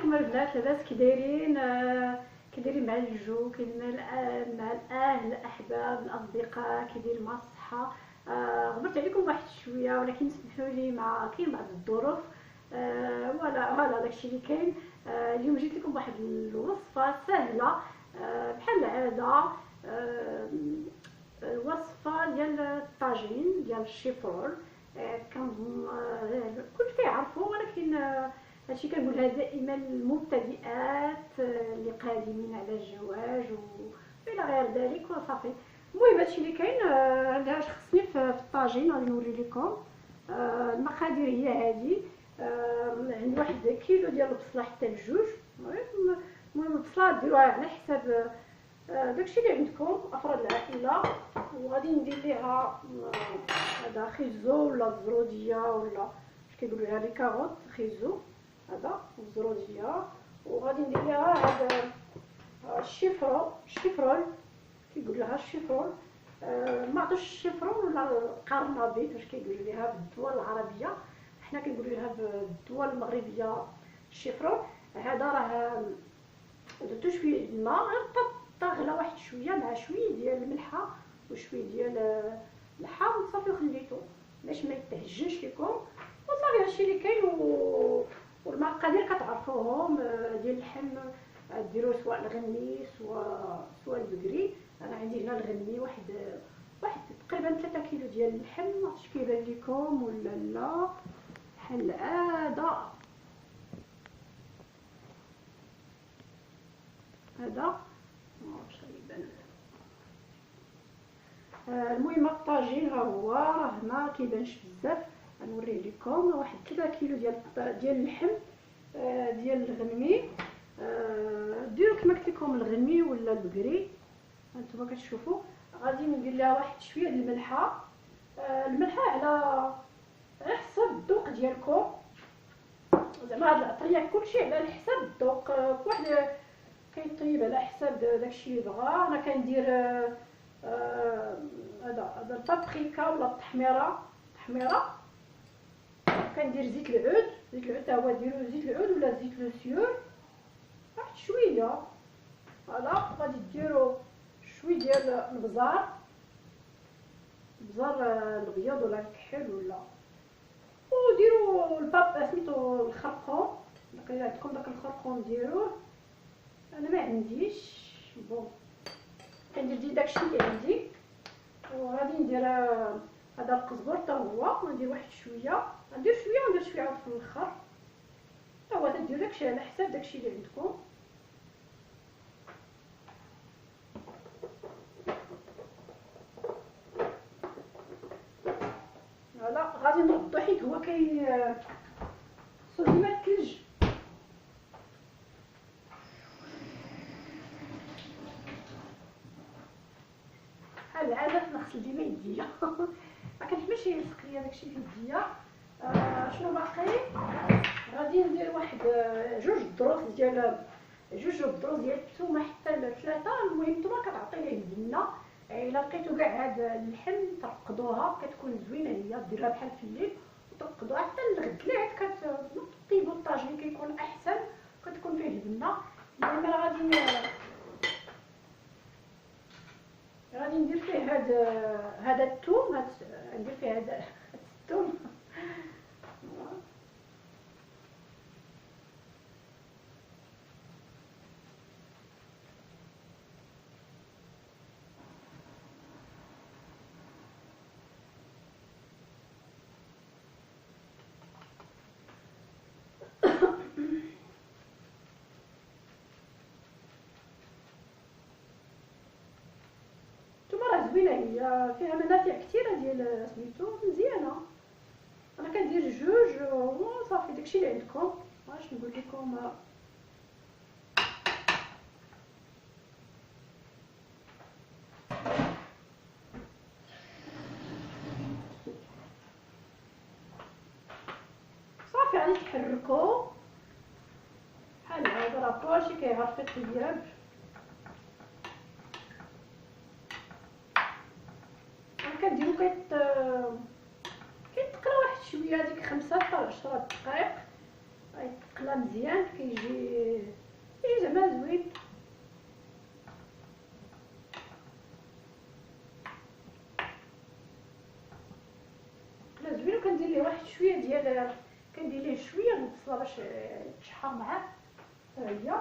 عليكم البنات، لاباس كي دايرين؟ كي دايرين مع الجو، مع الاهل الاحباب الاصدقاء، كي داير مع الصحه؟ غبرت عليكم واحد شويه، ولكن سمحوا لي، مع كاين بعض الظروف. فوالا داكشي اللي كاين. اليوم جيت لكم بواحد الوصفه سهله، بحال العاده. آه، وصفه ديال الطاجين ديال الشيفرول. كنظن الكل كيعرفوا، ولكن هادشي كنقولها دائما للمبتدئات اللي قادمين على الزواج والى غير ذلك، وصافي. المهم هادشي اللي كاين. اش خصني في الطاجين غادي نوري لكم. المقادير هي هادي. عندي واحد كيلو ديال البصله حتى لجوج. المهم البصله ديروها على حساب داكشي اللي عندكم، افراد العائله. وغادي ندير ليها هذا خيزو ولا زروديه، ولا اش كيقولوا لها لي كاروت خيزو، هذا الزروديه. وغادي ندير ليها هذا الشيفرول كيقول لها الشيفرول. ما عرفتش الشيفرول ولا القرنبيط واش كيقولوا ليها بالدول العربيه، حنا كنقولوا لها بالدول المغربيه الشيفرول. هذا راه درتو شويه الماء، غير طاغله واحد شويه مع شويه ديال الملحه وشويه ديال اللحم، وصافي وخليته باش ما يتهجنش لكم. وصافي هادشي اللي كاين. والمقادير كتعرفوهم. ديال اللحم ديروا سواء الغني سواء البقري. انا عندي هنا الغني واحد تقريبا 3 كيلو ديال اللحم. ما عرفتش كيبان لكم ولا لا، بحال هذا واش غيبان. المهم الطاجين ها هو، راه ما كيبانش بزاف. غنوريه لكم. واحد 3 كيلو ديال اللحم ديال الغنمي. ديروا كما قلت لكم الغنمي ولا البقري، هانتوما كتشوفوا. غادي ندير لها واحد شويه ديال الملحه. الملحه على حسب الذوق ديالكم. زعما هاد العطريه كلشي على حسب الذوق. واحد كيطيب على حساب داكشي اللي بغا. انا كندير هذا البابريكا ولا التحميره. كندير زيت العود تا هو. ديروا زيت العود ولا زيت لوسيور واحد شويه. فوالا غادي ديروا شويه ديال البزار الابيض ولا الكحل، ولا وديروا الباب سميتو الخرقوم. الا عندكم داك الخرقوم ديروه. انا ما عنديش. بون كندير داكشي اللي عندي. وغادي ندير هذا القزبر حتى هو. ندير واحد شويه، ندير شويه وندير شويه عاد في الاخر. حتى هو تدير داكشي على حساب داكشي اللي عندكم. فوالا غادي نردو حيت هو صافي ما تلج. بحال العاده نغسل ديما يديا. ما كنحملش يلصق ليا داكشي في يديا. شنو باقي؟ غادي ندير واحد جوج الدروس ديال الثومه حتى ل3. المهم نتوما كتعطي ليه البنه. الا لقيتو كاع هاد اللحم ترقدوها، كتكون زوينه هي. ديرها بحال في الليل وترقدوها حتى الغد اللي عاد كطيبوا الطاجين كيكون احسن، كتكون فيه البنه. المهم غادي ندير فيه هذا الثوم. ندير فيه هذا الثوم. زوينه هي، فيها منافع كثيره ديال سميتو مزيانه. انا كندير جوج وصافي. داكشي اللي عندكم. واش نقول لكم؟ صافي غادي تحركوا بحال هذا. راه كلشي كيعرف الطياب. كنديرو كيتقرا واحد شويه، هذيك 5 حتى 10 دقائق. يتقلى مزيان كيجي زعما زوين. تقلى زوين وكندير ليه واحد شويه ديال كندير ليه شويه البصله باش تشحر معاه. ها هي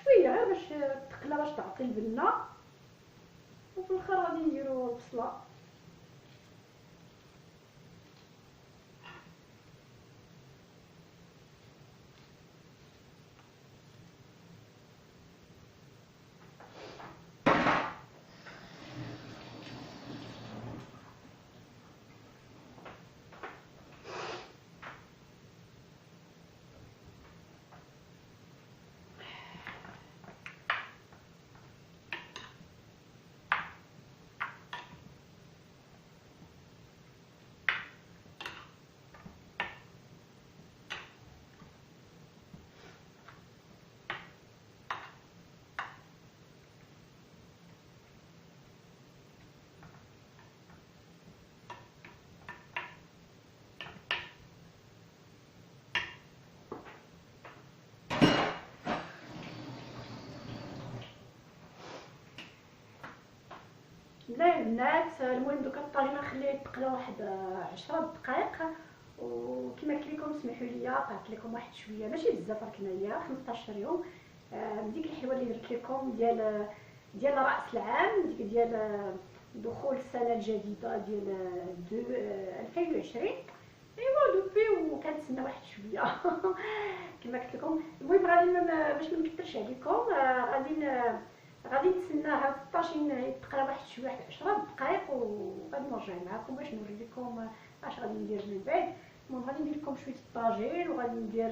شويه غير باش تقلى باش تعطي البنه، وفي الاخر غادي نديرو البصله. لا البنات، المهم دوكا الطاجين نخليه يتقلى واحد 10 دقائق، وكما قلت لكم اسمحوا لي طلعت لكم واحد شويه ماشي بزاف، راك هنايا 15 يوم من ديك الحلوه اللي درت لكم ديال راس العام، ديال دخول السنه الجديده ديال 2020. ايوا دوبي وكنتسنى واحد شويه كما قلت لكم. المهم غادي باش ما نكثرش عليكم، غادي نتسنى هاد الطاجين يتقرا واحد شويه، واحد 10 دقائق، وغادي نرجع معكم باش نوري لكم اش غادي ندير من بعد. المهم غادي ندير لكم شويه الطاجين، وغادي ندير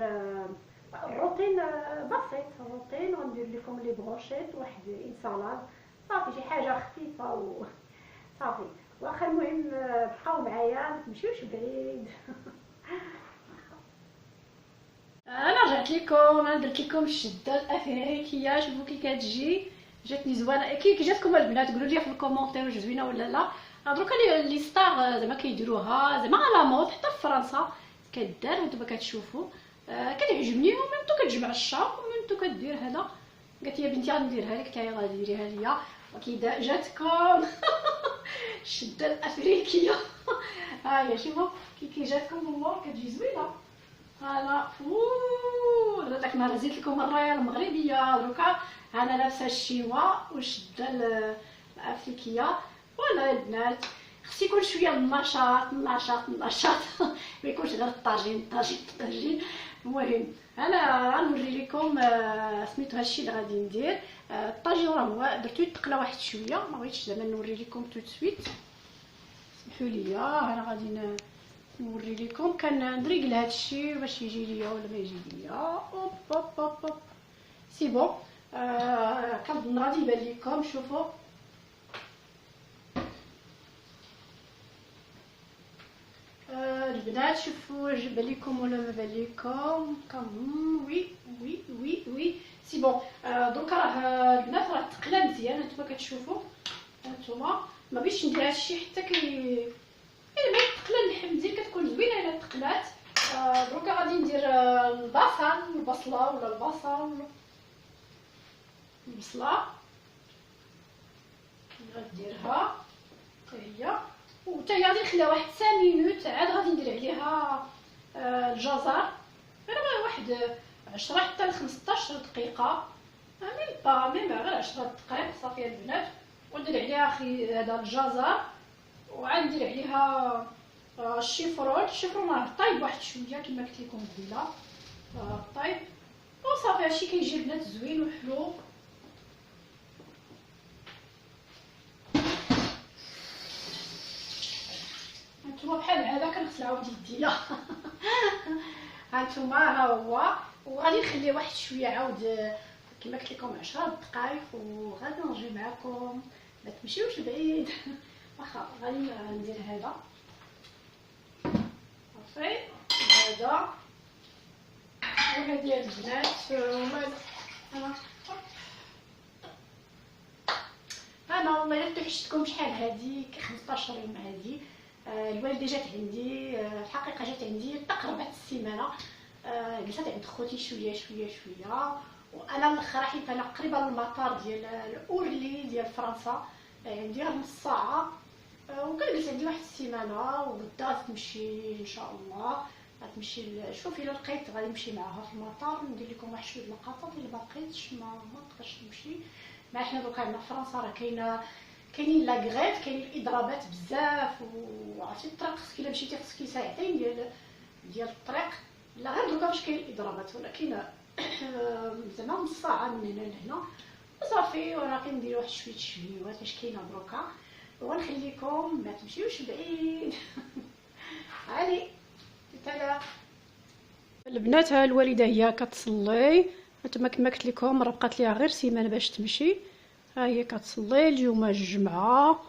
الروتين بسيط، الروتين، وغندير لكم لي بروشيت، واحد انسالاد صافي، شي حاجه خفيفه وصافي. واخا المهم بقاو معايا ما تمشيوش بعيد انا رجعت لكم، انا درت لكم الشده الافريقيه، شوفوا كي كتجي، جاتني زوينه. كي جاتكم البنات قولوا لي في الكومونتير واش زوينه ولا لا. دروكا لي ستار زعما كيديروها زعما على مود، حتى في فرنسا كدار، وانتم كتشوفوا كتعجبني، وميمتو كتجمع الشعر، وميمتو كدير هذا. قالت لي بنتي غادي نديرها لك، حتى غادي ديريها ليا. وكي جاتكم الشده الافريقيه ها هي شوفوا كي جاتكم من اللور كتجي زوينه. هلا داك النهار زيت لكم الرايه المغربيه، دروكا انا لابسه الشيوا والشده الافريقيه. ولا البنات خص يكون شويه النشاط ما يكونش غير الطاجين. المهم انا غنوري لكم سميتو هادشي اللي غادي ندير. الطاجين راه هو درتو يتقلى واحد شويه، ما بغيتش زعما نوري لكم تو سويت، سمحوا لي. انا غادي نوري لكم، كندريقل هادشي باش يجي ليا ولا ما يجي ليا. اوب اوب اوب اوب سي بون. كنظن غادي يبان لكم. شوفوا البنات، شوفوا بان لكم ولا ما بان لكم. كنظن وي سي بون. دروكا راه البنات راه تقلى مزيان، هانتوما كتشوفوا، هانتوما ما بغيتش ندير هادشي حتى الا بغيت تقلى اللحم ديال كتكون زوينه الا تقلات. دروكا غادي ندير البصله ولا البصله غنديرها حتى هي، وحتى هي غادي نخليها واحد 5 مينوت، عاد غادي ندير عليها الجزر غير واحد 10 حتى ل 15 دقيقه، ميم غير 10 دقائق صافي البنات. وندير عليها هذا الجزر، وعاد ندير عليها الشيفرون راه طايب واحد شويه كما قلت لكم قبيله، طايب وصافي. هادشي كيجي البنات زوين وحلو. هانتوما بحال هذا كنغسل عاود يديا هانتوما ها هو، وغادي نخليه واحد شويه عاود كما قلت لكم 10 دقائق، وغادي نرجع معكم، ما تمشيوش بعيد واخا. غادي ندير هذا صافي، هذا القهوه ديال البنات. انا والله الا توحشتكم شحال هادي 15 يوم هادي. الوالده جات عندي، الحقيقه جات عندي تقريبا السيمانه. جلست عند خوتي شويه شويه شويه، وانا الاخر حيت انا قريبه للمطار ديال الاورلي ديال فرنسا، عندي غير نص ساعه. وكنجلس عندي واحد السيمانه، وغدا تمشي ان شاء الله. غتمشي شوفي الا لقيت غادي نمشي معاها في المطار، ندير لكم واحد شويه لقطات. الا ما لقيتش ما نقدرش نمشي. ما حنا دوكا عندنا في فرنسا راه كاينين لا غريف، كاينين الاضرابات بزاف. وعرفتي الطريق خصك الا مشيتي خصك ساعتين ديال الطريق. لا غير دوكا فاش كاين الاضرابات، ولكن زعما نص ساعه من هنا لهنا وصافي. وانا كندير واحد شويه شويوات فاش كاينه دروكا. ونخليكم ما تمشيوش بعيد. علي تلا البنات. ها الوالده هي كتصلي نتوما كما قلت لكم، راه بقات ليها غير سيمانه باش تمشي. ها هي كتصلي اليوم الجمعه،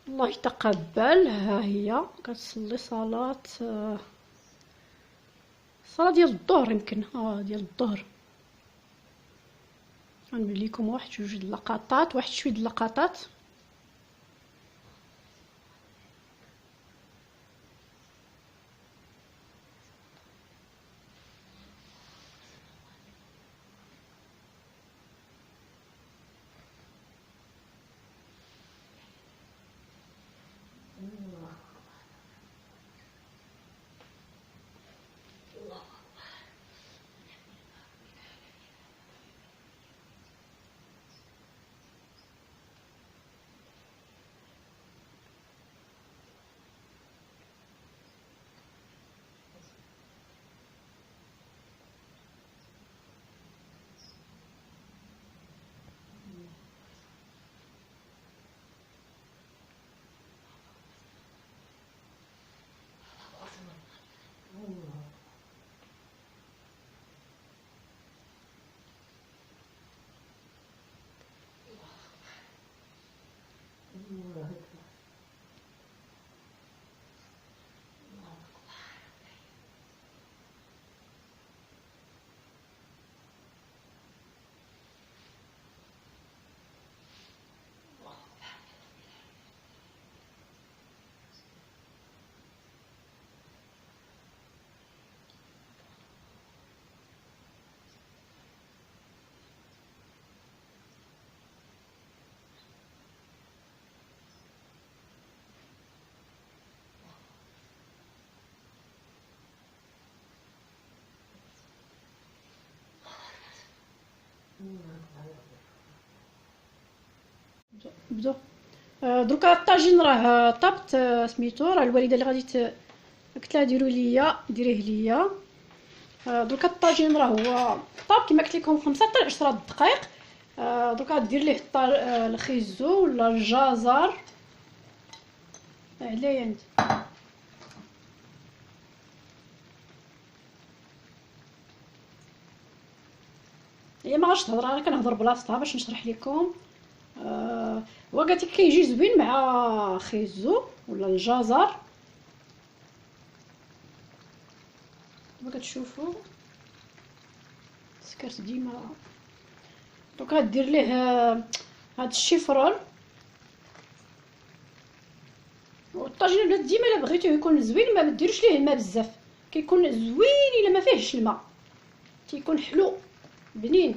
الله يتقبل. ها هي كتصلي صلاه ديال الظهر يمكن، ديال الظهر. غنبين لكم واحد جوج د اللقطات، واحد شويه د اللقطات. بدو. دروكا الطاجين راه طابت، سميتو راه الوالده اللي غادي قلت لها ديريه ليا. دروكا الطاجين راه هو طاب كما قلت لكم 5 حتى 10 دقائق. دروكا دير ليه الخيزو ولا الجزر عليا انت. هي ما غاش تهضر، انا كنهضر بلاصتها باش نشرح لكم. وقالت كيجي زوين مع خيزو ولا الجزر كما كتشوفوا. سكرت ديما. دونك غدير ليه هاد الشيفرون. والطاجين البنات ديما الا بغيتوه يكون زوين ما ديروش ليه الماء بزاف، كيكون زوين الا ما فيهش الماء، تيكون حلو بنين.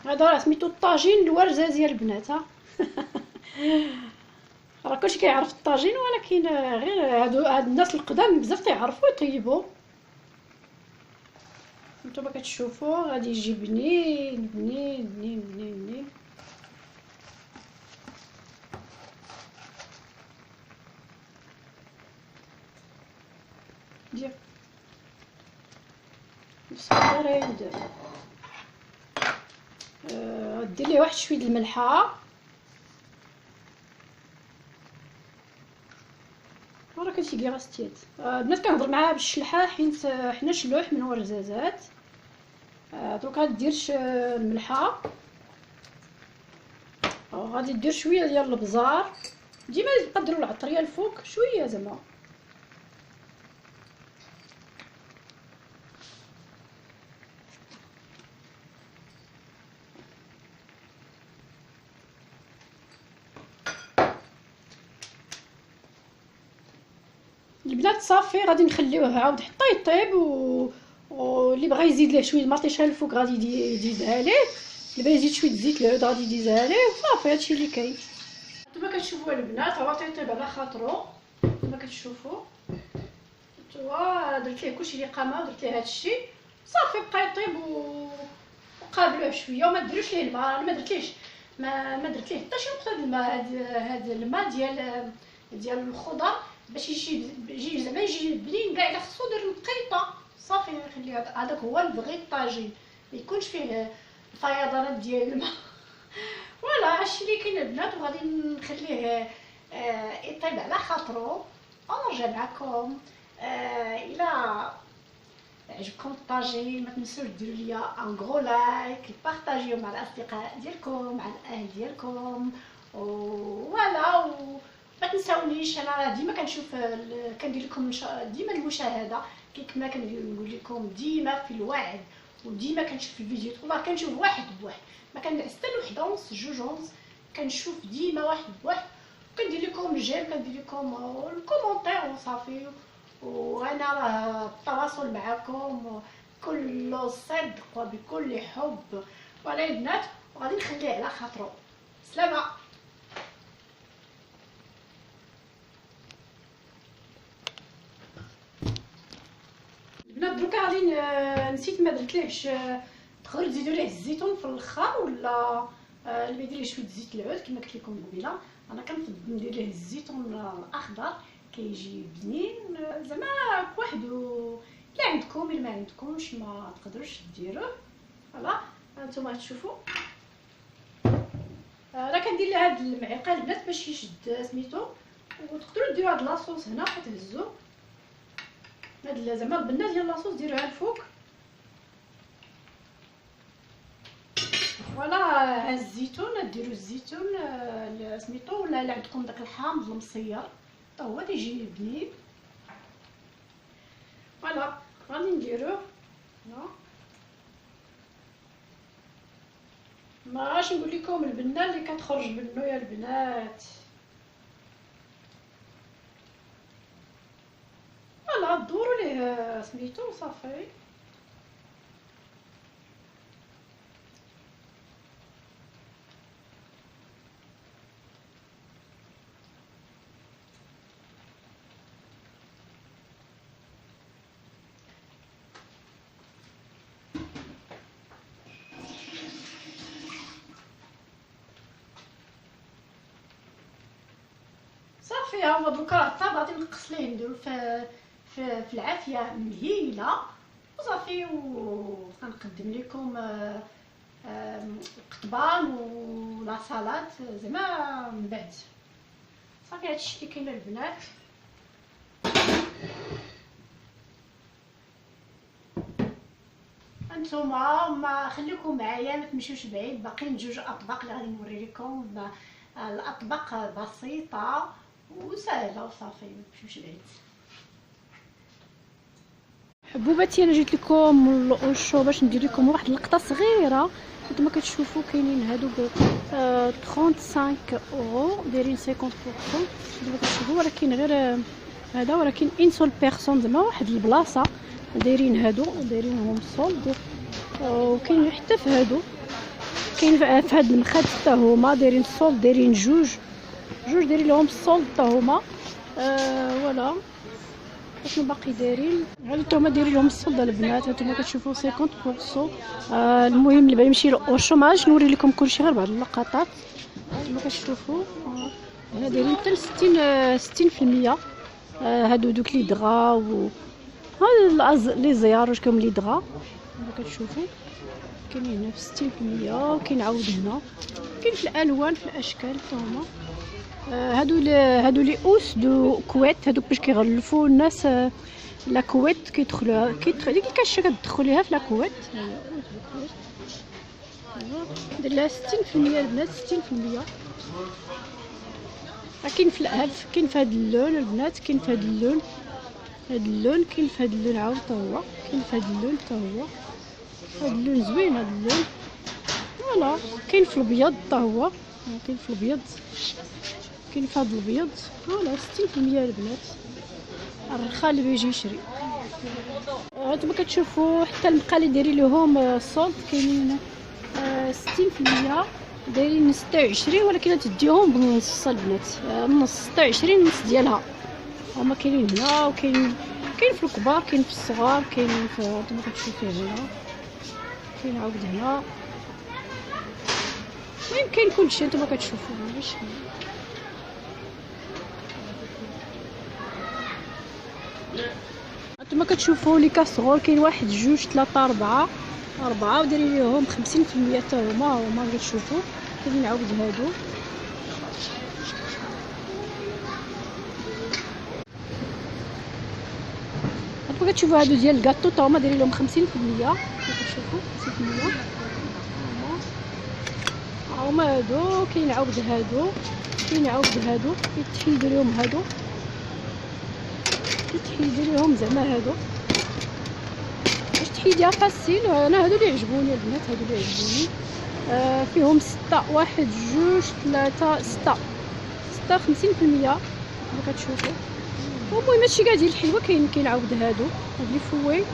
هذا راه سميتو الطاجين الورزازي البنات. ها راه كلشي كيعرف الطاجين، ولكن غير هاد الناس القدام بزاف تيعرفوا يطيبوا. نتوما كتشوفوا غادي يجي بنين بنين بنين بنين بنين. دير صغيرين دير ليه واحد شويه د الملحه. راه كتجي غاستيات. البنات كنهضر معاها بالشلحه حيت حنا شلوح من ورزازات. دروك غدير الملحه غادي ندير شويه ديال البزار، ديما تبقى ديروا العطريه الفوق شويه زعما. البنات صافي غادي نخليوه عاود حتى يطيب، واللي بغى يزيد ليه شويه المطيشه الفوق غادي يزيدها ليه، اللي بغى يزيد شويه زيت العود غادي يزيدها ليه، وصافي هادشي اللي كاين. نتوما كتشوفوا البنات هو تيطيب على خاطرو، كما كتشوفوا نتوما درت ليه كلشي اللي قامه ودرت ليه هادشي صافي بقى يطيب وقابلوه شويه وما ديروش ليه الماء. انا ما درتليش ما درت ليه حتى شي نقطه الماء، هاد الماء ديال الخضر باش يجي زعما يجي بنين كاع. الا خصو دير نقيطه صافي نخليه. هذاك هو اللي بغي الطاجين ما يكونش فيه الفيضانات ديال الماء. فوالا هادشي اللي كاين البنات، وغادي نخليه يطيب على خاطرو ونرجع معكم. الى عجبكم الطاجين ما تنسوش ديروا لي ان غرو لايك، بارطاجيو مع الاصدقاء ديالكم مع الاهل ديالكم، وفوالا ما تنساونيش. انا ديما كنشوف كندير لكم ديما المشاهده كما كنقول لكم ديما في الوعد، وديما كنشوف الفيديو والله كنشوف واحد بواحد، ما كندعس حتى لوحده ونص جوج ونص، كنشوف ديما واحد بواحد، كندير لكم جيم كندير لكم الكومونتير وصافي. وانا راه التواصل معكم بكل صدق وبكل حب. ولا البنات وغادي نخليه على خاطرو. سلامه. البنات دروكا غادي نسيت ما درتليهش، تقدروا تزيدوا ليه الزيتون في الاخر، ولا اللي يدير ليه شويه زيت العود كما قلت لكم قبيله. انا كنفضل ندير ليه الزيتون الاخضر كيجي بنين زعما بوحدو. الا عندكم الا ما عندكمش ما تقدروش ديروه. فوالا هانتوما تشوفوا انا كندير ليه هاد المعلقه البنات باش يشد سميتو، وتقدروا ديروا هاد لاصوص هنا كتهزوا هاد زعما البنه ديال لاصوص ديروها الفوق. فوالا ها الزيتون ديروا الزيتون سميتو، ولا الا عندكم داك الحامض المصير حتى هو تيجي بنين. فوالا غادي نديروه هنا. ما غاش نقول لكم البنه اللي كتخرج منه يا البنات. فوالا دوروا ليه سميتو صافي. صافي ها هو دروكا راه طاب، غادي نقص ليه نديرو في العافيه مهيله وصافي. وغنقدم لكم القطبان ولا سالاد زعما من بعد. صافي هادشي اللي كاين البنات. انتوما ما خليكم معايا ما تمشيوش بعيد، باقيين جوج اطباق اللي غادي نوري لكم. الاطباق بسيطه وسهله وصافي ما تمشيوش بعيد. حبوباتي انا جيت لكم من الاوشو باش ندير لكم واحد اللقطه صغيره. كما كتشوفوا كاينين هادو ب 35 اورو دايرين 50%. كما كتشوفوا ولكن غير هذا، ولكن ان سول بيرسون زعما واحد البلاصه دايرين هادو دايرينهم سولد. وكاين حتى في هادو كاين في هاد المخاد حتى هما دايرين سولد، دايرين جوج دايرين لهم السولد حتى هما. فوالا شنو باقي دايرين هانتوما دايرين لهم السولد البنات. هانتوما كتشوفوا 50%. المهم اللي باغي يمشي للاوشو ما غاديش نوري لكم كلشي غير بعض اللقطات. كما كتشوفوا هنا دايرين حتى 60%. هادو دوك لي دغا و هاد لي زيار واش كاين لي دغا كما كتشوفوا كاينين هنا في 60%. وكاين عاود هنا كاين في الالوان في الاشكال حتى هما. هادو لي اوس دو كويت، هادوك باش كيغلفوا الناس لا كويت كيدخلوها ديك الكاشه كتدخليها في لا كويت. ندير لها 60% البنات، 60%. كاين في كاين في هذا اللون البنات، كاين في هذا اللون، هذا اللون كاين في هذا اللون عاود حتى هو كاين في هذا اللون حتى هو. هذا اللون زوين، هذا اللون فوالا. كاين في الابيض حتى هو، كاين في الابيض، كاين في هذا الابيض فوالا. 60% البنات، الرخا اللي بيجي يشري. هانتوما كتشوفوا حتى المقالي دايرين لهم الصولد، كاينين 60% دايرين 26، ولكن تديهم بالنص البنات، النص 26 النص ديالها هما كاينين هنا. وكاين في الكبار، كاين في الصغار، كاين في هانتوما كتشوفوا هنا، كاين عاود هنا. المهم كاين كلشي نتوما كتشوفوا. باش نتوما كتشوفوا لي كاسرول، كاين 1 2 3 4 ودايرين ليهم 50% حتى هما كتشوفوا. كاينين عاود هادو، نتوما كتشوفوا هادو ديال الكاطو تا هما دايرين لهم 50%. كتشوفوا 50% هما هادو. كاين عاود هادو، كاين عاود هادو يتحيدوا لهم، هادو يتحيدوا لهم زعما هادو باش تحيديها فاسيل. انا هادو اللي عجبوني البنات، هادو اللي عجبوني. فيهم 6 1 2 3 6 50% كما كتشوفوا. المهم هادشي كاع ديال الحلوه كاين عاود هادو، هاد لي فوي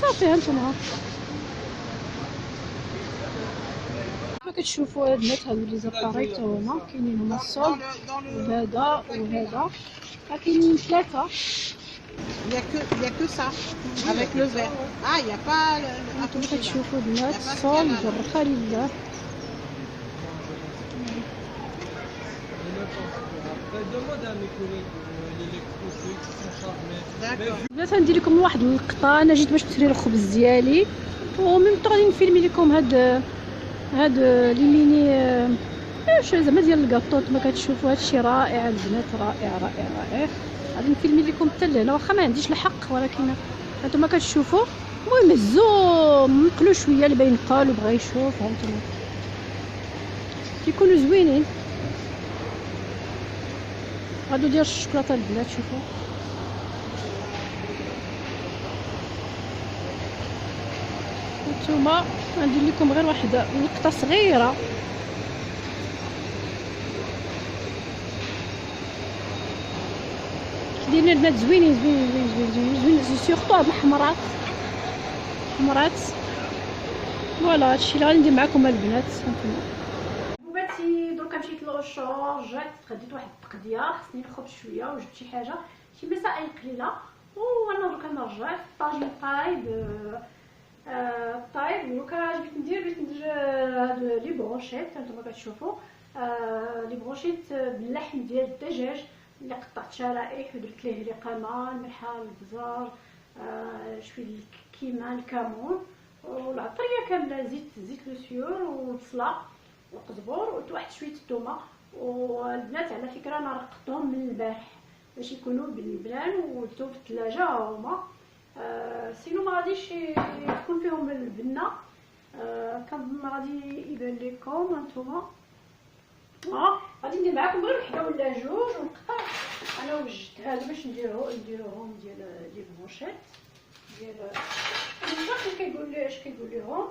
صافي. هانتوما كتشوفوا البنات هادو لي زاباري حتى هما كاينين، هما الصولد وهذا وهذا. كاينين 3. Il y a que ça avec le vert. Ah, il y a pas نتوما كتشوفوا البنات الصولد الرخا لله. البنات غندير لكم واحد اللقطه. انا جيت باش نشري الخبز ديالي، وميم طون غادي نفيلمي لكم هاد لي ميني زعما ديال الكاطو. نتوما كتشوفوا هادشي رائع البنات، رائع رائع رائع. غادي نفيلمي لكم حتى لهنا، واخا ما عنديش الحق، ولكن هانتوما كتشوفوا. المهم هزو نقلو شويه اللي باين قال وبغا يشوف. هانتوما كيكونوا زوينين هادو ديال الشوكولاته البنات. شوفوا نتوما غندير لكم غير واحد نقطه صغيره. كيدايرين البنات زوينين زوينين زوينين زوينين زوينين، سيرتو هاد الحمرات فوالا. هادشي اللي غادي ندير معكم البنات. هانتوما بوباتي دروكا مشيت للشور، جات غديت واحد التقديه، خصني نخبز شويه وجبت شي حاجه، شي مسائل قليله. وانا دروكا انا رجعت الطاجين طايب دروكا بغيت ندير هاد لي بروشيت. هانتوما كتشوفوا لي بروشيت باللحم ديال الدجاج اللي قطعت شرائح ودرت ليه رقامه، الملحه، البزار، شويه الكيمان، الكمون والعطريه كامله، زيت لوسيور والبصله والقزبور وواحد شويه الثومه. والبنات على فكره انا رقدتهم من البارح باش يكونوا بالبلان ودرتهم في الثلاجه هما. سينو ما غاديش تكون فيهم البنه. كنظن غادي يبان لكم هانتوما. غادي ندير معكم غير وحده ولا جوج ونقطع. انا وجدت هذا باش نديروهم ديال لي بروشيت ديال اش كيقول لهم.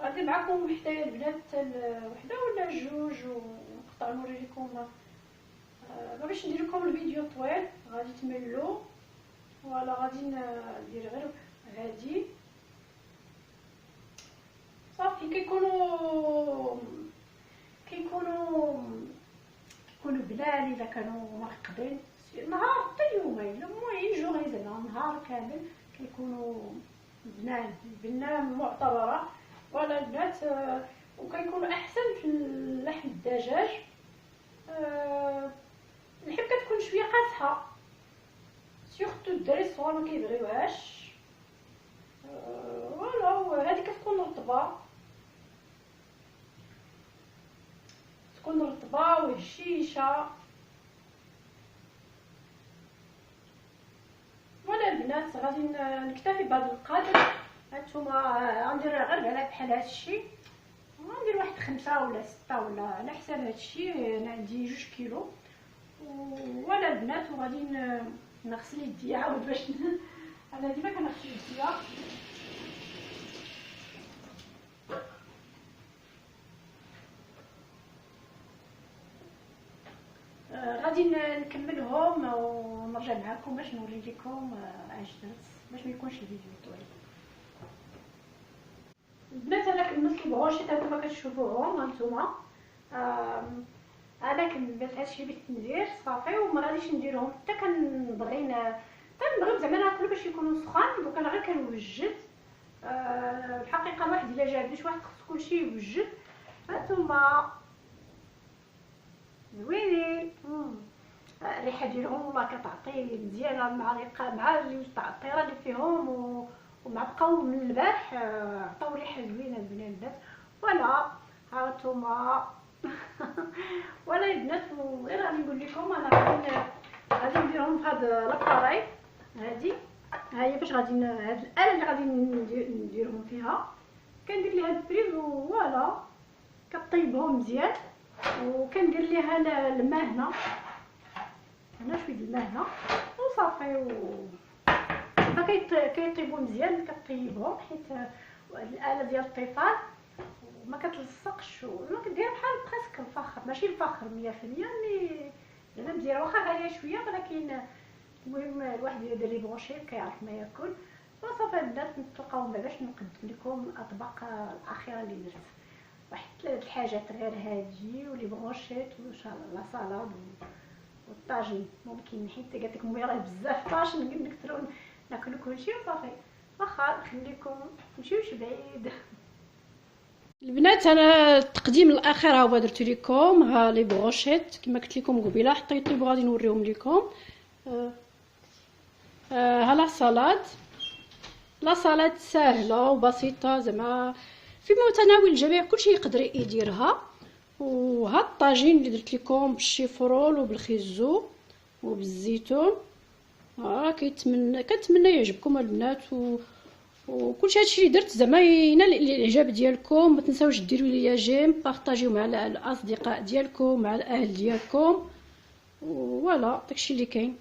غادي معكم حتى البنات وحده ولا جوج ونقطع نوري لكم. باش ندير لكم الفيديو طويل غادي تملوا. فوالا غادي ندير غير هادي صافي. كيكونوا بلال الا كانوا مرقدين نهار حتى اليومين، المهم جوغي زعما نهار كامل كيكونوا بنان معتبره. ولا البنات وكيكونوا احسن في اللحم الدجاج. الحب كتكون شويه قاصحه، سورتو الدراري الصغار ما كيبغيوهاش. فوالا هذه كتكون رطبه وهشيشه. ولا البنات غادي نكتفي بهذا القدر. هانتوما غندير غير على بحال هادشي ندير واحد 5 ولا 6 ولا على حساب هادشي. انا عندي 2 كيلو ولا البنات، وغادي نغسل يدي عاود باش انا ديما كنغسل يدي. غادي نكملهم ونرجع معكم باش نوري لكم اش درت باش ما يكونش الفيديو طويل. البنات انا كملت البروشيط هانتوما كتشوفوهم هانتوما. انا كملت هادشي اللي بغيت ندير صافي، وما غاديش نديرهم حتى كنبغي زعما ناكلو باش يكونوا سخان. دوك انا غير كنوجد. الحقيقه الواحد الا جا عندوش واحد خص كلشي يوجد. هانتوما زوينين. الريحه ديالهم والله كتعطي مزيانه مع اللي تاع الطيره اللي فيهم ومع بقاو من البارح عطاو ريحه زوينه البنات. ولا هانتوما ولا البنات. غير غادي نقول لكم انا غادي نديرهم في هذا لاباري. هادي ها هي فاش غادي هاد الاله اللي غادي نديرهم فيها. كندير ليها البريز وفوالا كطيبهم مزيان، وكندير ليها الماء هنا شويه الماء هنا وصافي. كيطيبوا مزيان كطيبهم، حيت الاله ديال الطيفال ما كتلصقش وما كدير بحال بريسك الفخر، ماشي الفخر 100% مي زعما مزيانه. واخا غاليه شويه ولكن المهم الواحد يدير لي بروشيط كيعرف ما ياكل. وصافي البنات نتلقاو باش نقدم لكم الاطباق الاخيره اللي درت. واحد 3 الحاجات غير هادي ولي بروشيط وان شاء الله لا سالاد والطاجين ممكن، حيت قالت لكم راه بزاف طاجين نكثروا ناكلوا كلشي وصافي. واخا نخليكم نمشيوش بعيد. البنات انا التقديم الاخير ها هو درت لكم. ها لي بروشيط كما قلت لكم قبيله حتى يطيبوا غادي نوريهم لكم. ها لا سالاد سهله وبسيطه زعما في متناول الجميع، كلشي يقدر يديرها. وها الطاجين اللي درت لكم بالشيفرول وبالخيزو وبالزيتون. كنتمنى يعجبكم البنات وكلشي هادشي اللي درت زعما ينال الاعجاب ديالكم. ما تنساوش ديروا لي جيم، بارطاجيو مع الاصدقاء ديالكم مع الاهل ديالكم. وفوالا داكشي اللي كاين.